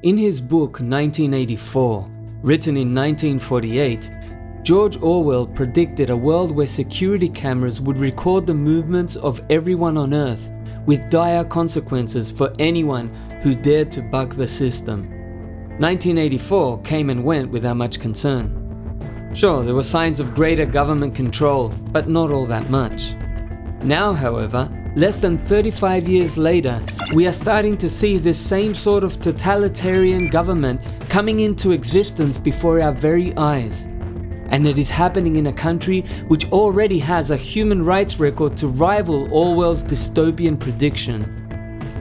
In his book 1984, written in 1948, George Orwell predicted a world where security cameras would record the movements of everyone on Earth, with dire consequences for anyone who dared to buck the system. 1984 came and went without much concern. Sure, there were signs of greater government control, but not all that much. Now, however, less than 35 years later, we are starting to see this same sort of totalitarian government coming into existence before our very eyes. And it is happening in a country which already has a human rights record to rival Orwell's dystopian prediction.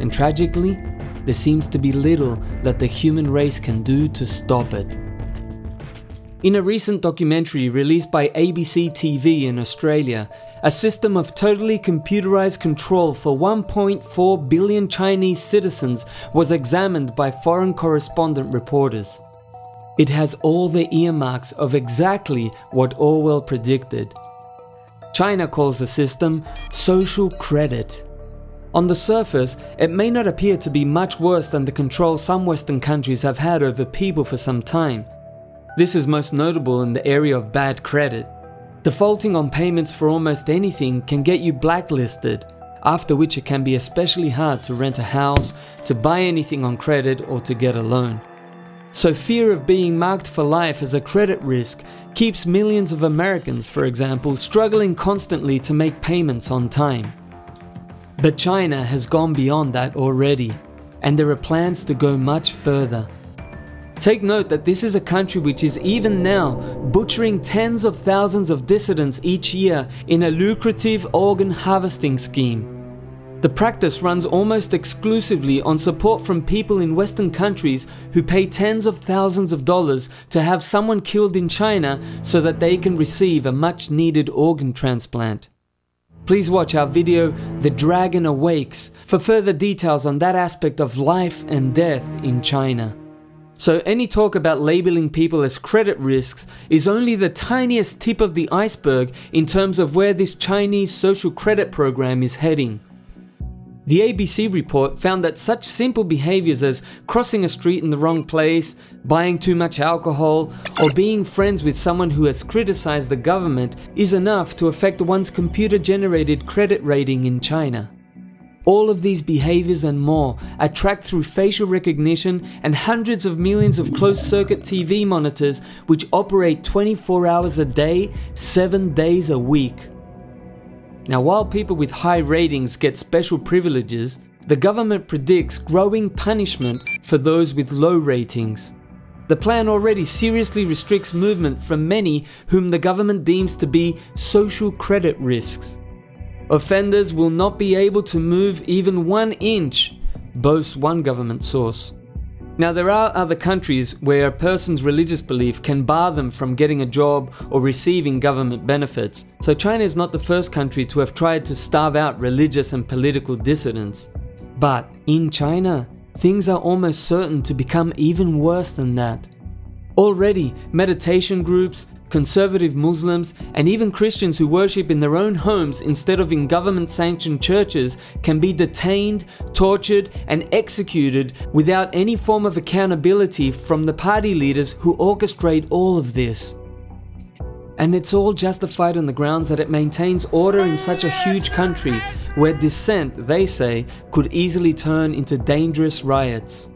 And tragically, there seems to be little that the human race can do to stop it. In a recent documentary released by ABC TV in Australia, a system of totally computerized control for 1.4 billion Chinese citizens was examined by foreign correspondent reporters. It has all the earmarks of exactly what Orwell predicted. China calls the system social credit. On the surface, it may not appear to be much worse than the control some Western countries have had over people for some time. This is most notable in the area of bad credit. Defaulting on payments for almost anything can get you blacklisted, after which it can be especially hard to rent a house, to buy anything on credit, or to get a loan. So fear of being marked for life as a credit risk keeps millions of Americans, for example, struggling constantly to make payments on time. But China has gone beyond that already, and there are plans to go much further. Take note that this is a country which is even now butchering tens of thousands of dissidents each year in a lucrative organ harvesting scheme. The practice runs almost exclusively on support from people in Western countries who pay tens of thousands of dollars to have someone killed in China so that they can receive a much needed organ transplant. Please watch our video, The Dragon Awakes, for further details on that aspect of life and death in China. So any talk about labeling people as credit risks is only the tiniest tip of the iceberg in terms of where this Chinese social credit program is heading. The ABC report found that such simple behaviors as crossing a street in the wrong place, buying too much alcohol, or being friends with someone who has criticized the government is enough to affect one's computer-generated credit rating in China. All of these behaviors and more are tracked through facial recognition and hundreds of millions of closed-circuit TV monitors which operate 24 hours a day, 7 days a week. Now, while people with high ratings get special privileges, the government predicts growing punishment for those with low ratings. The plan already seriously restricts movement from many whom the government deems to be social credit risks. Offenders will not be able to move even 1 inch, boasts one government source. Now, there are other countries where a person's religious belief can bar them from getting a job or receiving government benefits, so China is not the first country to have tried to starve out religious and political dissidents. But in China, things are almost certain to become even worse than that. Already, meditation groups, conservative Muslims, and even Christians who worship in their own homes instead of in government-sanctioned churches can be detained, tortured, and executed without any form of accountability from the party leaders who orchestrate all of this. And it's all justified on the grounds that it maintains order in such a huge country where dissent, they say, could easily turn into dangerous riots.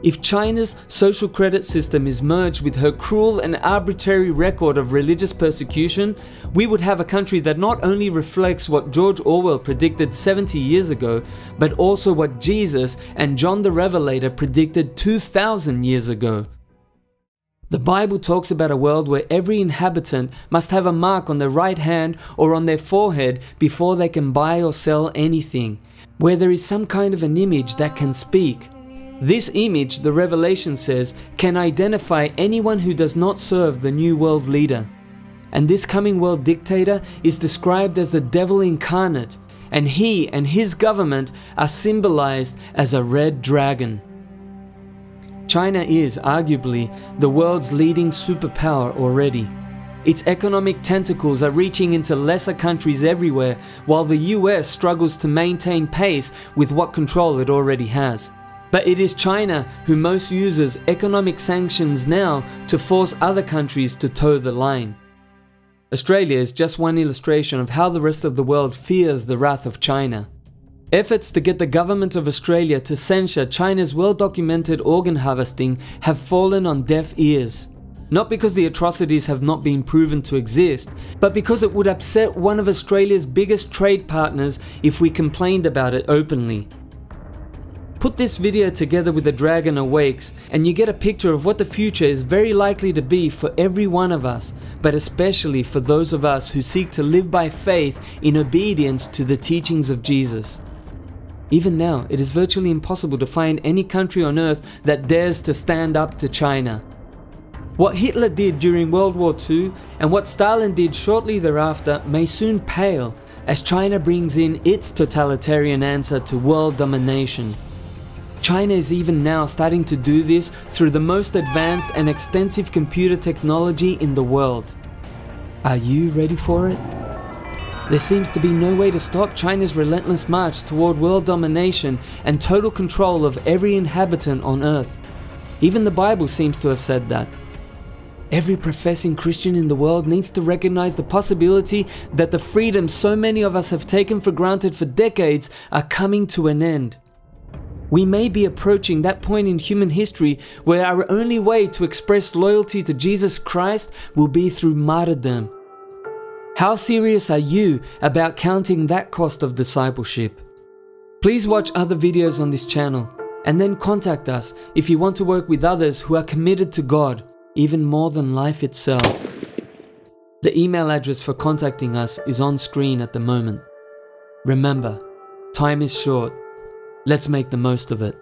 If China's social credit system is merged with her cruel and arbitrary record of religious persecution, we would have a country that not only reflects what George Orwell predicted 70 years ago, but also what Jesus and John the Revelator predicted 2,000 years ago. The Bible talks about a world where every inhabitant must have a mark on their right hand or on their forehead before they can buy or sell anything, where there is some kind of an image that can speak. This image, the Revelation says, can identify anyone who does not serve the new world leader. And this coming world dictator is described as the devil incarnate, and he and his government are symbolized as a red dragon. China is arguably the world's leading superpower already. Its economic tentacles are reaching into lesser countries everywhere, while the US struggles to maintain pace with what control it already has. But it is China who most uses economic sanctions now to force other countries to toe the line. Australia is just one illustration of how the rest of the world fears the wrath of China. Efforts to get the government of Australia to censure China's well-documented organ harvesting have fallen on deaf ears. Not because the atrocities have not been proven to exist, but because it would upset one of Australia's biggest trade partners if we complained about it openly. Put this video together with The Dragon Awakes and you get a picture of what the future is very likely to be for every one of us, but especially for those of us who seek to live by faith in obedience to the teachings of Jesus. Even now, it is virtually impossible to find any country on earth that dares to stand up to China. What Hitler did during World War II and what Stalin did shortly thereafter may soon pale as China brings in its totalitarian answer to world domination. China is even now starting to do this through the most advanced and extensive computer technology in the world. Are you ready for it? There seems to be no way to stop China's relentless march toward world domination and total control of every inhabitant on Earth. Even the Bible seems to have said that. Every professing Christian in the world needs to recognize the possibility that the freedoms so many of us have taken for granted for decades are coming to an end. We may be approaching that point in human history where our only way to express loyalty to Jesus Christ will be through martyrdom. How serious are you about counting that cost of discipleship? Please watch other videos on this channel and then contact us if you want to work with others who are committed to God, even more than life itself. The email address for contacting us is on screen at the moment. Remember, time is short. Let's make the most of it.